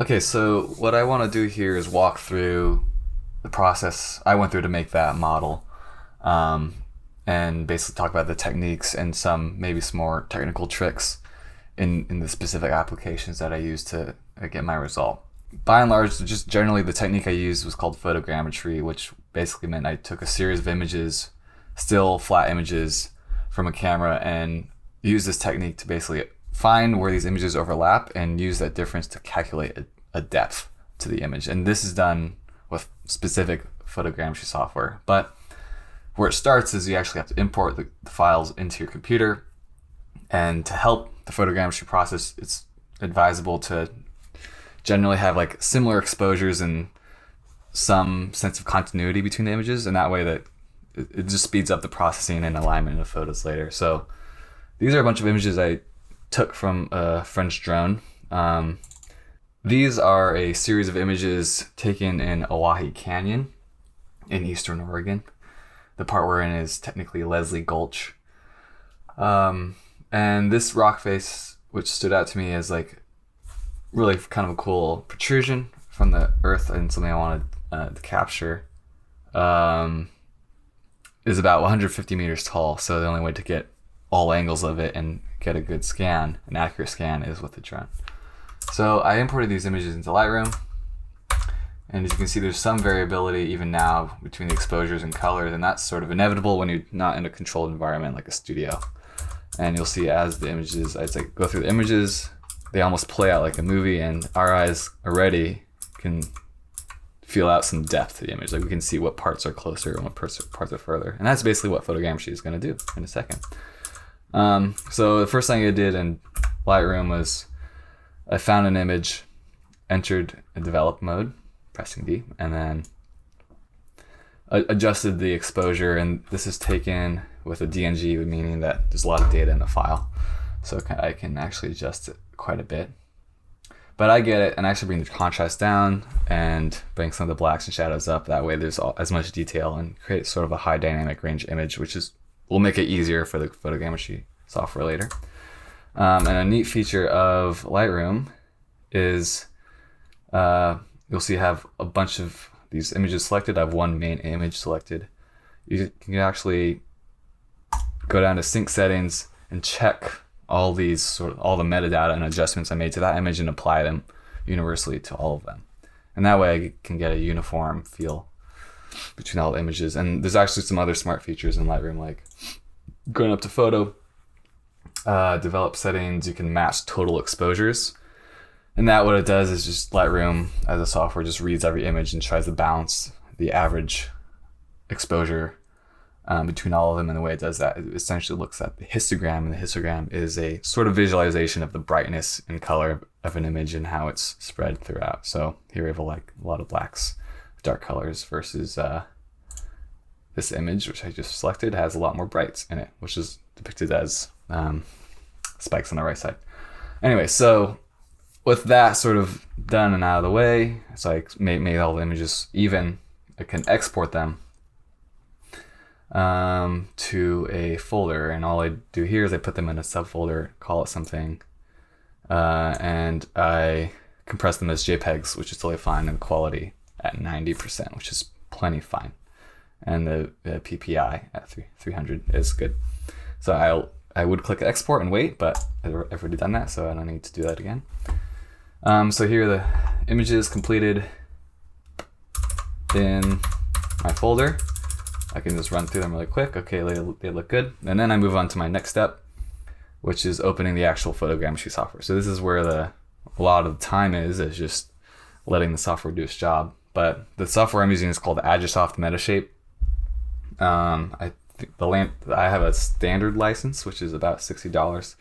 Okay, so what I want to do here is walk through the process I went through to make that model, um, and basically talk about the techniques and maybe some more technical tricks in the specific applications that I use to get my result. By and large, just generally the technique I used was called photogrammetry, which basically meant I took a series of images, still flat images from a camera, and used this technique to basically find where these images overlap and use that difference to calculate a depth to the image. And this is done with specific photogrammetry software. But where it starts is you actually have to import the files into your computer. And to help the photogrammetry process, it's advisable to generally have like similar exposures and some sense of continuity between the images, and that way that it just speeds up the processing and alignment of photos later. So these are a bunch of images I took from a French drone. These are a series of images taken in Oahe Canyon in eastern Oregon. The part we're in is technically Leslie Gulch. And this rock face, which stood out to me as like really kind of a cool protrusion from the earth and something I wanted to capture, is about 150 meters tall. So the only way to get all angles of it and get a good scan, an accurate scan, is with the drone. So I imported these images into Lightroom, and as you can see, there's some variability even now between the exposures and colors, and that's sort of inevitable when you're not in a controlled environment like a studio. And you'll see as the images, as I go through the images, they almost play out like a movie, and our eyes already can feel out some depth to the image. Like we can see what parts are closer and what parts are further. And that's basically what photogrammetry is going to do in a second. So the first thing I did in Lightroom was I found an image, entered a develop mode, pressing D, and then adjusted the exposure. And this is taken with a DNG, meaning that there's a lot of data in the file. So I can actually adjust it quite a bit. But I get it, and actually bring the contrast down and bring some of the blacks and shadows up. That way there's as much detail and create sort of a high dynamic range image, which will make it easier for the photogrammetry software later. And a neat feature of Lightroom is you'll see I have a bunch of these images selected. I have one main image selected. You can actually go down to sync settings and check all the metadata and adjustments I made to that image and apply them universally to all of them. And that way I can get a uniform feel between all the images. And there's actually some other smart features in Lightroom, like going up to photo, develop settings, you can match total exposures. And that what it does is just Lightroom as a software just reads every image and tries to balance the average exposure between all of them. And the way it does that, it essentially looks at the histogram, and the histogram is a sort of visualization of the brightness and color of an image and how it's spread throughout. So here we have a lot of blacks, dark colors, versus this image, which I just selected, has a lot more brights in it, which is depicted as spikes on the right side. Anyway, so with that sort of done and out of the way, so I made all the images even, I can export them to a folder, and all I do here is I put them in a subfolder, call it something, and I compress them as JPEGs, which is totally fine, and quality at 90%, which is plenty fine, and the PPI at 300 is good. So I would click export and wait, but I've already done that, so I don't need to do that again. So here are the images completed in my folder. I can just run through them really quick. Okay, they look good. And then I move on to my next step, which is opening the actual photogrammetry software. So this is where a lot of the time is just letting the software do its job. But the software I'm using is called Agisoft Metashape. I think I have a standard license, which is about $60.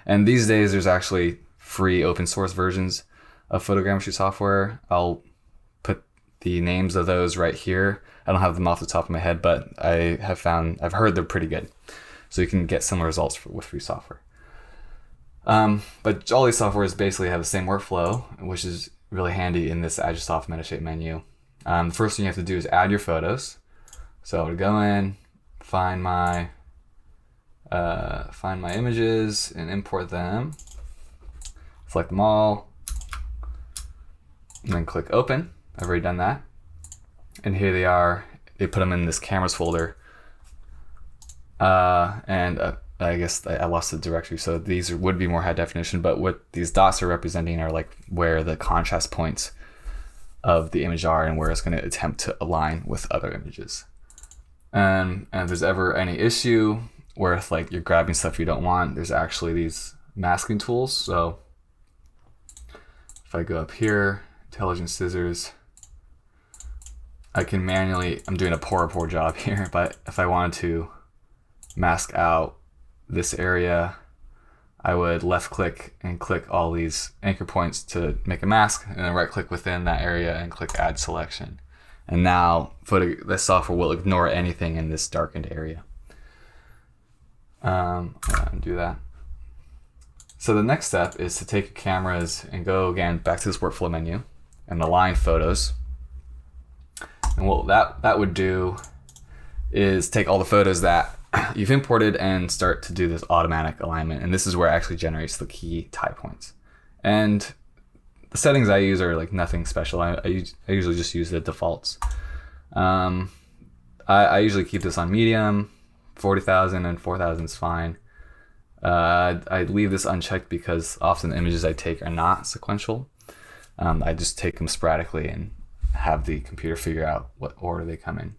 And these days there's actually free open source versions of photogrammetry software. I'll put the names of those right here. I don't have them off the top of my head, but I've heard they're pretty good. So you can get similar results with free software. But all these softwares basically have the same workflow, which is really handy in this Agisoft Metashape menu. The first thing you have to do is add your photos. So I would go in, find my images and import them. Select them all. and then click open. I've already done that. And here they are. They put them in this cameras folder. I guess I lost the directory, so these would be more high definition, but what these dots are representing are like where the contrast points of the image are and where it's going to attempt to align with other images. And if there's ever any issue where like you're grabbing stuff you don't want, there's actually these masking tools. So if I go up here, intelligent scissors, I can manually, I'm doing a poor job here, but if I wanted to mask out this area, I would left click and click all these anchor points to make a mask, and then right click within that area and click add selection. And now the software will ignore anything in this darkened area. Do that. So the next step is to take your cameras and go again back to this workflow menu and align photos. And what that would do is take all the photos that you've imported and start to do this automatic alignment. And this is where it actually generates the key tie points. And the settings I use are like nothing special. I usually just use the defaults. I usually keep this on medium, 40,000 and 4,000 is fine. I leave this unchecked because often the images I take are not sequential. I just take them sporadically and have the computer figure out what order they come in.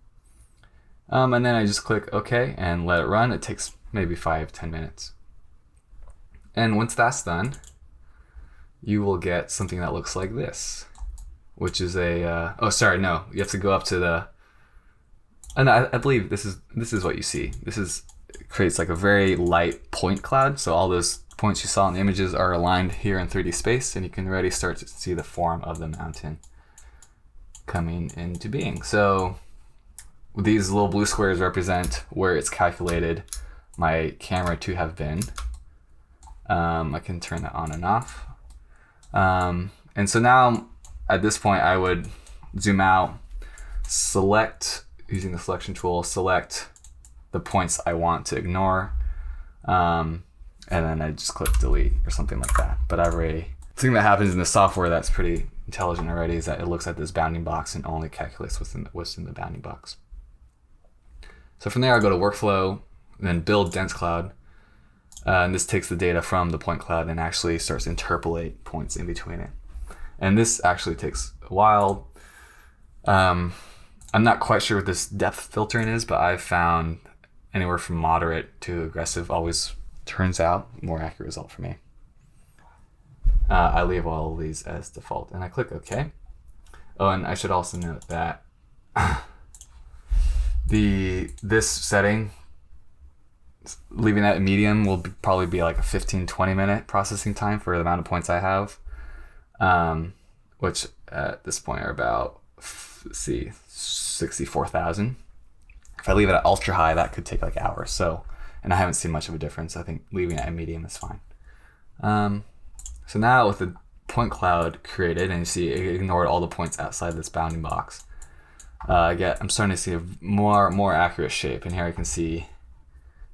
And then I just click OK and let it run. It takes maybe 5-10 minutes. And once that's done, you will get something that looks like this, which is a, oh, sorry, no, you have to go up to the, and I believe this is what you see. Creates like a very light point cloud. So all those points you saw in the images are aligned here in 3D space, and you can already start to see the form of the mountain coming into being. So these little blue squares represent where it's calculated my camera to have been. I can turn that on and off. And so now at this point I would zoom out, select, using the selection tool, select the points I want to ignore, and then I just click delete or something like that. But I've already, the thing that happens in the software that's pretty intelligent already is that it looks at this bounding box and only calculates what's in the bounding box. So from there I go to workflow, and then build dense cloud, and this takes the data from the point cloud and actually starts to interpolate points in between it. And this actually takes a while. I'm not quite sure what this depth filtering is, but I've found anywhere from moderate to aggressive always turns out more accurate result for me. I leave all of these as default and I click OK. Oh, and I should also note that this setting, leaving that at medium, will probably be like a 15-20 minute processing time for the amount of points I have, which at this point are about, let's see, 64,000. If I leave it at ultra high, that could take like hours. So, and I haven't seen much of a difference. I think leaving it at medium is fine. So now with the point cloud created, and you see it ignored all the points outside this bounding box, I'm starting to see a more accurate shape. And here I can see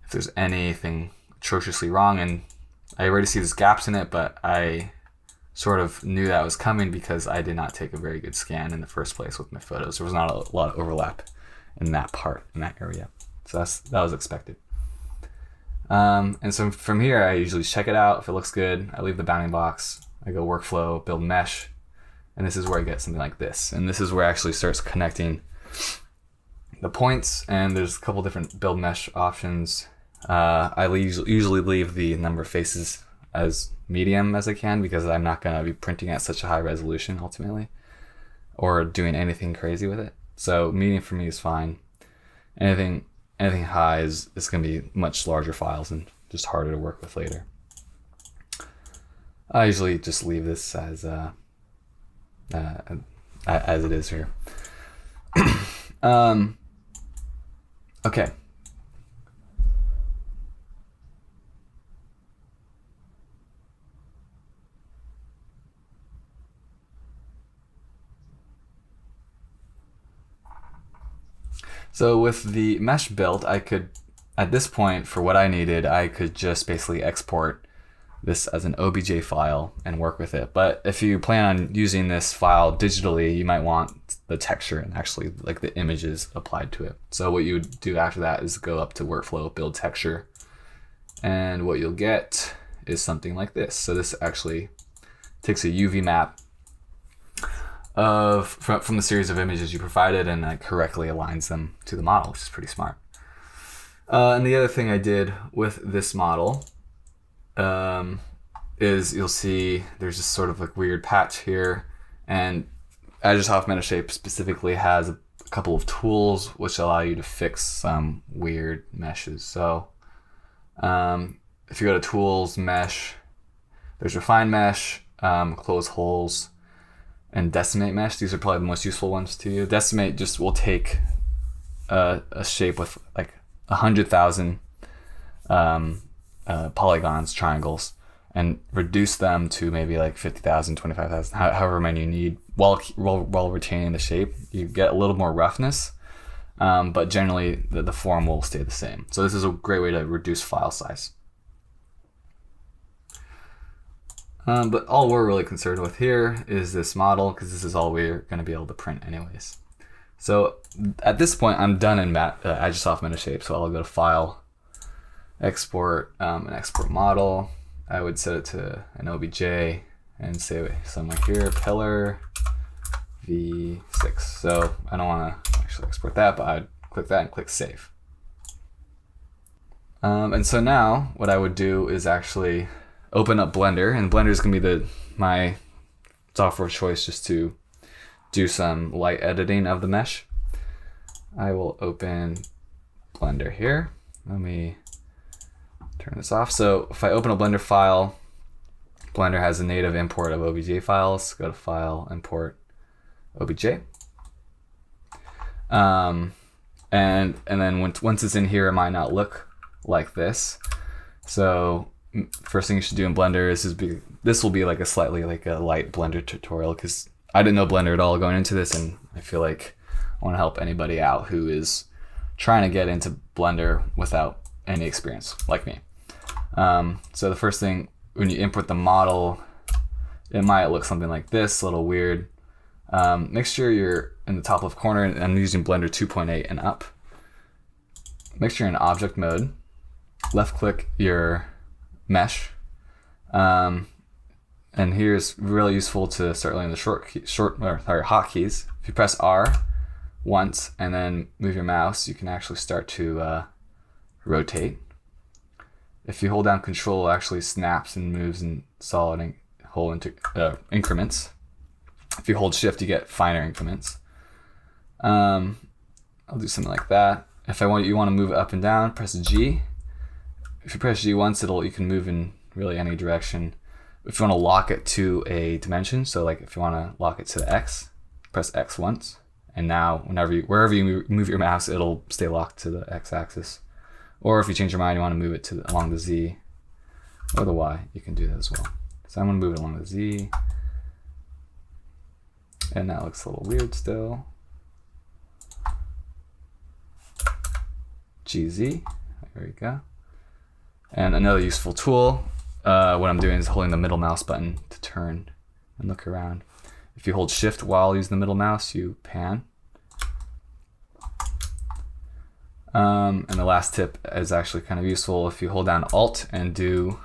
if there's anything atrociously wrong. And I already see there's gaps in it, but I sort of knew that was coming because I did not take a very good scan in the first place with my photos. There was not a lot of overlap in that part, in that area. So that was expected. And so from here, I usually check it out. If it looks good, I leave the bounding box. I go workflow, build mesh, and this is where I get something like this. And this is where it actually starts connecting the points, and there's a couple different build mesh options. I usually leave the number of faces as medium as I can because I'm not going to be printing at such a high resolution ultimately or doing anything crazy with it. So medium for me is fine. Anything high is going to be much larger files and just harder to work with later. I usually just leave this as it is here. Okay. So with the mesh built, I could, at this point, for what I needed, I could just basically export this as an OBJ file and work with it. But if you plan on using this file digitally, you might want the texture and actually like the images applied to it. So what you would do after that is go up to workflow, build texture, and what you'll get is something like this. So this actually takes a UV map from the series of images you provided and correctly aligns them to the model, which is pretty smart. And the other thing I did with this model is you'll see there's this sort of like weird patch here, and Agisoft Metashape specifically has a couple of tools which allow you to fix some weird meshes. So if you go to Tools, Mesh, there's Refine Mesh, Close Holes, and Decimate Mesh. These are probably the most useful ones to you. Decimate just will take a shape with like 100,000 polygons, triangles, and reduce them to maybe like 50,000, 25,000, however many you need, while retaining the shape. You get a little more roughness, but generally the form will stay the same. So this is a great way to reduce file size. But all we're really concerned with here is this model, because this is all we're going to be able to print anyways. So at this point, I'm done in Agisoft Metashape, so I'll go to File, Export, and Export Model. I would set it to an OBJ and say somewhere here, Pillar V6. So I don't want to actually export that, but I'd click that and click Save. And so now what I would do is actually open up Blender, and Blender is going to be my software of choice just to do some light editing of the mesh. I will open Blender here. Let me turn this off. So if I open a Blender file, Blender has a native import of OBJ files. Go to File, Import OBJ. And then once it's in here, it might not look like this. So first thing you should do in Blender is this will be like a slightly like a light Blender tutorial, because I didn't know Blender at all going into this, and I feel like I want to help anybody out who is trying to get into Blender without any experience, like me. So the first thing, when you import the model, it might look something like this, a little weird. Make sure you're in the top left corner, and I'm using Blender 2.8 and up. Make sure you're in object mode. Left click your mesh. And here's really useful to start learning the hotkeys. If you press R once and then move your mouse, you can actually start to rotate. If you hold down Control, it actually snaps and moves in solid whole increments. If you hold Shift, you get finer increments. I'll do something like that. If you want to move it up and down, press G. If you press G once, you can move in really any direction. If you want to lock it to a dimension, so like if you want to lock it to the X, press X once, and now wherever you move your mouse, it'll stay locked to the X axis. Or if you change your mind, you want to move it along the Z or the Y, you can do that as well. So I'm going to move it along the Z, and that looks a little weird still. GZ, there we go. And another useful tool, what I'm doing is holding the middle mouse button to turn and look around. If you hold Shift while using the middle mouse, you pan. And the last tip is actually kind of useful. If you hold down Alt and do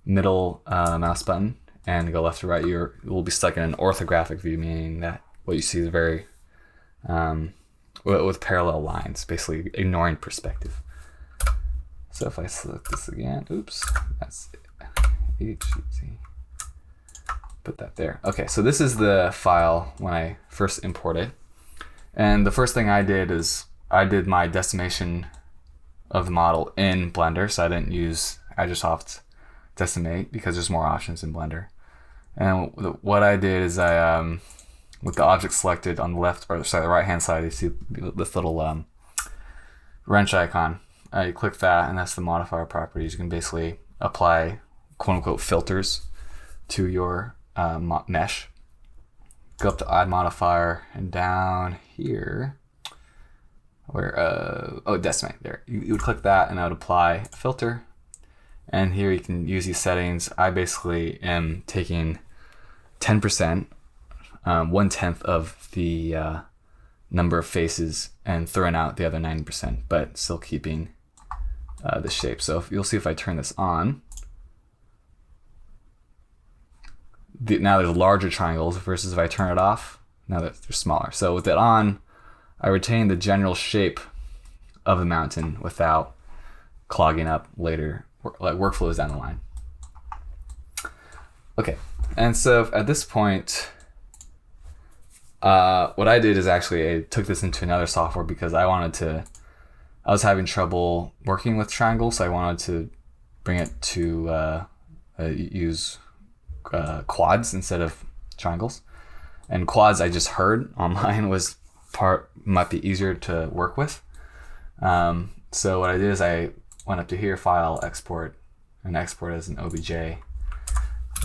middle mouse button and go left to right, you will be stuck in an orthographic view, meaning that what you see is very with parallel lines, basically ignoring perspective. So if I select this again, oops, that's HZ. Put that there. Okay, so this is the file when I first import it. And the first thing I did is I did my decimation of the model in Blender, so I didn't use Agisoft Decimate because there's more options in Blender. And what I did is I, with the object selected on the left, or sorry, the right hand side, you see this little wrench icon. You click that, and that's the modifier properties. You can basically apply quote unquote filters to your mesh. Go up to Add Modifier, and down here, where Decimate, there. You would click that, and I would apply a filter. And here you can use these settings. I basically am taking 10%, 1/10 of the number of faces, and throwing out the other 90%, but still keeping the shape. So you'll see if I turn this on, now there's larger triangles versus if I turn it off, now that they're smaller. So with it on, I retain the general shape of the mountain without clogging up later like workflows down the line. Okay, and so at this point, what I did is actually I took this into another software because I was having trouble working with triangles, so I wanted to bring it to use quads instead of triangles. And quads, I just heard online might be easier to work with. So what I did is I went up to here, File, Export, and export as an OBJ.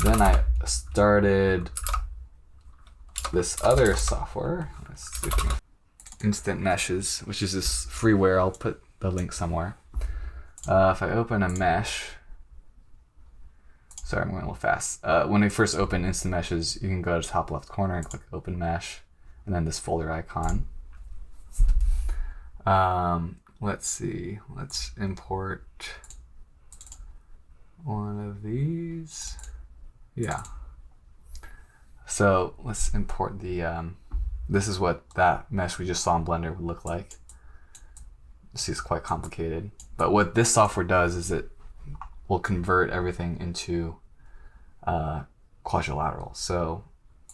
Then I started this other software. Let's see if we can, Instant Meshes, which is this freeware. I'll put the link somewhere. If I open a mesh, sorry, I'm going a little fast. When we first open Instant Meshes, you can go to the top left corner and click Open Mesh, and then this folder icon. Let's see, let's import one of these. Yeah. So let's import the, this is what that mesh we just saw in Blender would look like. See, it's quite complicated. But what this software does is it will convert everything into quadrilateral. So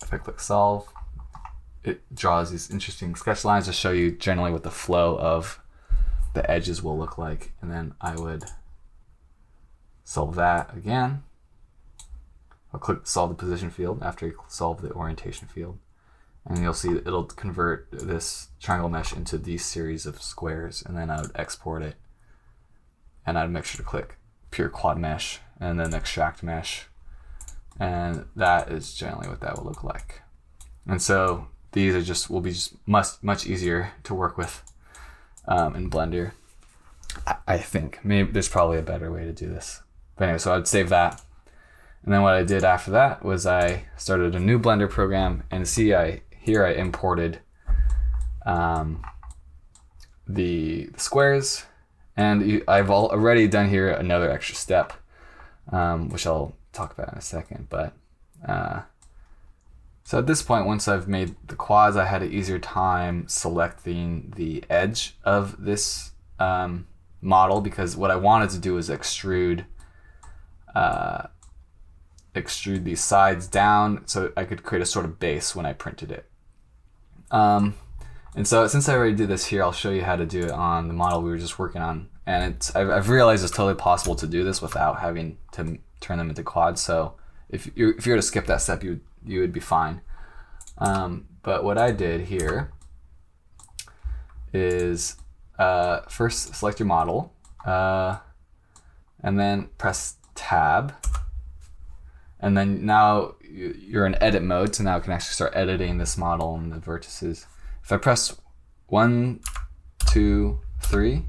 if I click Solve, it draws these interesting sketch lines to show you generally what the flow of the edges will look like. And then I would solve that again. I'll click Solve the Position field after you solve the Orientation field. And you'll see it'll convert this triangle mesh into these series of squares, and then I would export it. And I'd make sure to click Pure Quad Mesh and then Extract Mesh. And that is generally what that will look like. And so these will be much easier to work with in Blender. I think maybe there's probably a better way to do this. But anyway, so I'd save that. And then what I did after that was I started a new Blender program, and see here I imported the squares, and I've already done here another extra step, which I'll talk about in a second. But so at this point, once I've made the quads, I had an easier time selecting the edge of this model, because what I wanted to do is extrude these sides down so I could create a sort of base when I printed it. And so since I already did this here, I'll show you how to do it on the model we were just working on. And I've realized it's totally possible to do this without having to turn them into quads. So if you were to skip that step, you would be fine. But what I did here is first select your model, and then press Tab. And then now you're in edit mode, so now I can actually start editing this model and the vertices. If I press 1, 2, 3,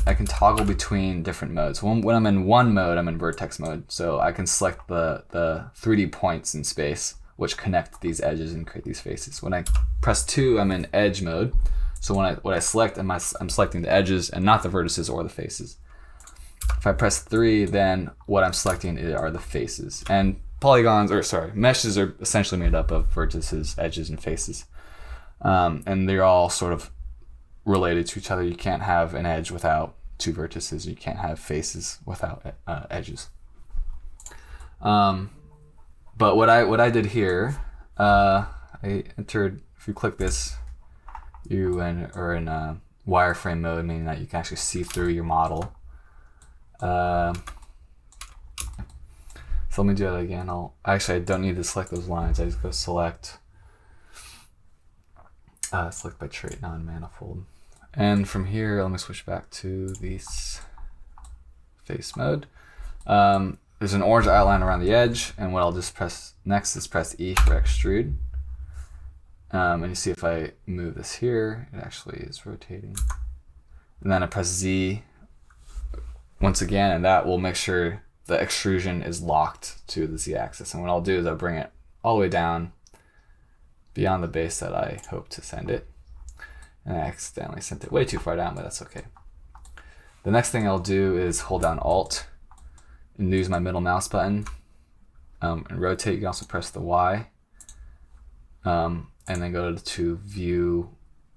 I can toggle between different modes. When I'm in one mode, I'm in vertex mode, so I can select the 3D points in space, which connect these edges and create these faces. When I press 2, I'm in edge mode, so what I select, I'm selecting the edges and not the vertices or the faces. If I press 3, then what I'm selecting are the faces. And meshes are essentially made up of vertices, edges, and faces. And they're all sort of related to each other. You can't have an edge without two vertices. You can't have faces without edges. But what I did here, I entered, if you click this, you are in wireframe mode, meaning that you can actually see through your model. So let me do that again. I don't need to select those lines. I just go select by trait, non-manifold. And from here, let me switch back to this face mode. There's an orange outline around the edge, and what I'll just press next is press E for extrude. And you see if I move this here, it actually is rotating. And then I press Z once again, and that will make sure the extrusion is locked to the z-axis. And what I'll do is I'll bring it all the way down beyond the base that I hope to send it. And I accidentally sent it way too far down, but that's okay. The next thing I'll do is hold down Alt and use my middle mouse button and rotate. You can also press the Y and then go to View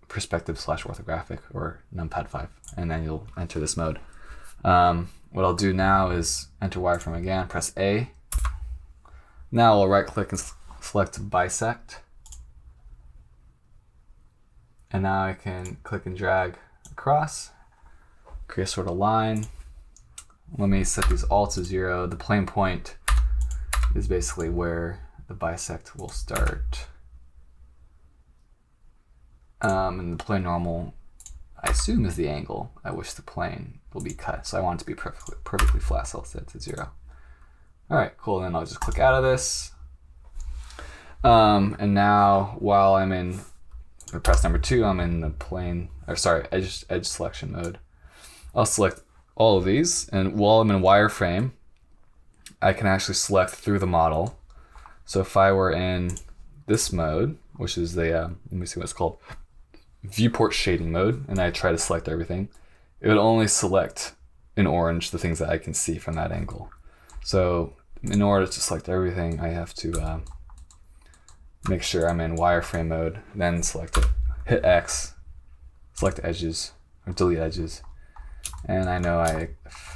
Perspective / Orthographic or Numpad 5, and then you'll enter this mode. What I'll do now is enter wireframe again, press A. Now I'll right click and select Bisect. And now I can click and drag across, create a sort of line. Let me set these all to 0. The plane point is basically where the bisect will start. And the plane normal, I assume, is the angle at which the plane will be cut. So I want it to be perfectly flat, so I'll set it to 0. All right, cool. Then I'll just click out of this. And now while I'm in press number 2, I'm in the plane, or sorry, edge selection mode. I'll select all of these, and while I'm in wireframe, I can actually select through the model. So if I were in this mode, which is the, let me see what it's called, viewport shading mode, and I try to select everything, it would only select in orange the things that I can see from that angle. So in order to select everything, I have to make sure I'm in wireframe mode, then select it, hit X, select edges, or delete edges. And I know I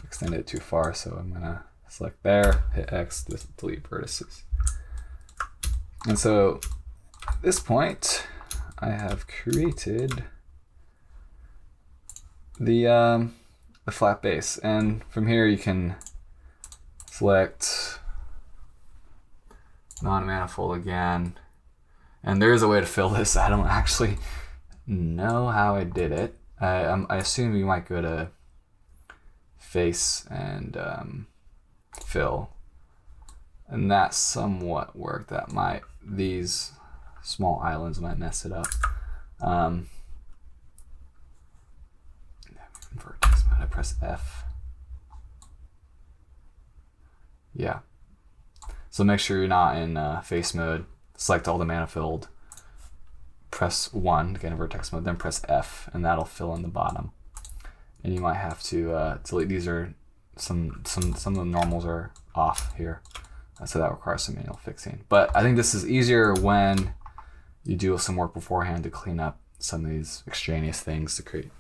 extended it too far, so I'm gonna select there, hit X, delete vertices. And so at this point, I have created the flat base. And from here you can select non-manifold again. And there is a way to fill this. I don't actually know how I did it. I assume you might go to face and fill, and that somewhat worked. That might, these small islands might mess it up. Vertex mode, I press F. Yeah. So make sure you're not in face mode. Select all the manifold, press 1 to get in vertex mode, then press F, and that'll fill in the bottom. And you might have to delete. These are some of the normals are off here, so that requires some manual fixing. But I think this is easier when you do some work beforehand to clean up some of these extraneous things to create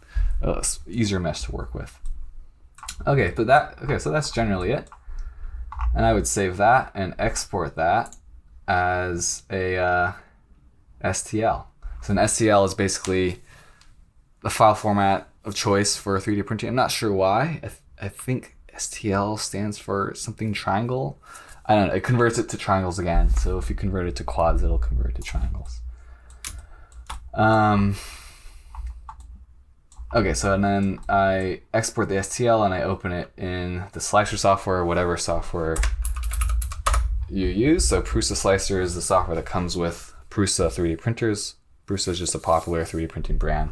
easier mesh to work with. Okay, so that's generally it. And I would save that and export that as a STL. So an STL is basically the file format of choice for 3D printing. I'm not sure why. I think STL stands for something triangle. I don't know. It converts it to triangles again. So if you convert it to quads, it'll convert it to triangles. Okay, so and then I export the STL and I open it in the Slicer software, whatever software you use. So PrusaSlicer is the software that comes with Prusa 3D printers. Prusa is just a popular 3D printing brand.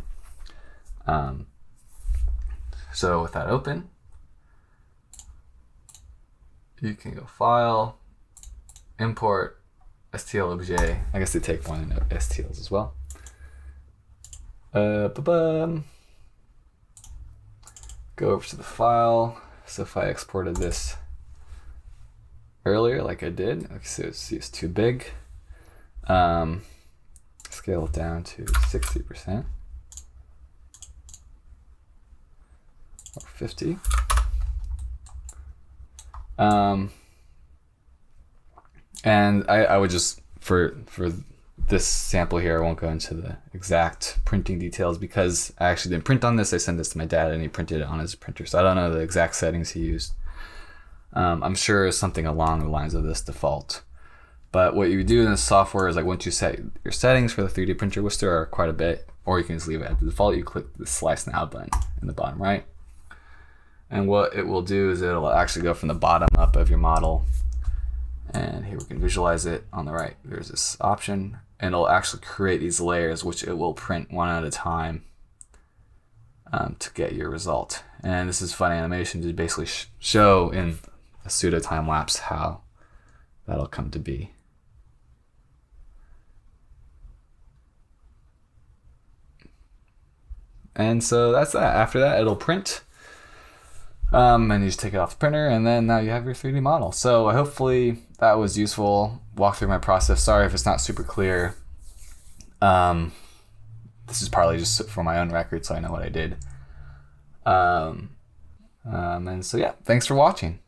So with that open, you can go File, Import, STL obj. I guess they take one STLs as well. Go over to the file. So if I exported this earlier, like I did, see it's too big. Scale it down to 60% or 50. And I would just, for this sample here, I won't go into the exact printing details because I actually didn't print on this. I sent this to my dad and he printed it on his printer. So I don't know the exact settings he used. I'm sure it's something along the lines of this default. But what you do in the software is, like, once you set your settings for the 3D printer, which there are quite a bit, or you can just leave it at the default, you click the Slice Now button in the bottom right. And what it will do is it'll actually go from the bottom up of your model. And here we can visualize it on the right. There's this option, and it'll actually create these layers, which it will print one at a time to get your result. And this is fun animation to basically show in a pseudo time lapse how that'll come to be. And so that's that. After that, it'll print. And you just take it off the printer, and then now you have your 3D model. So hopefully that was useful. Walk through my process. Sorry if it's not super clear. This is partly just for my own record, so I know what I did. And so yeah, thanks for watching.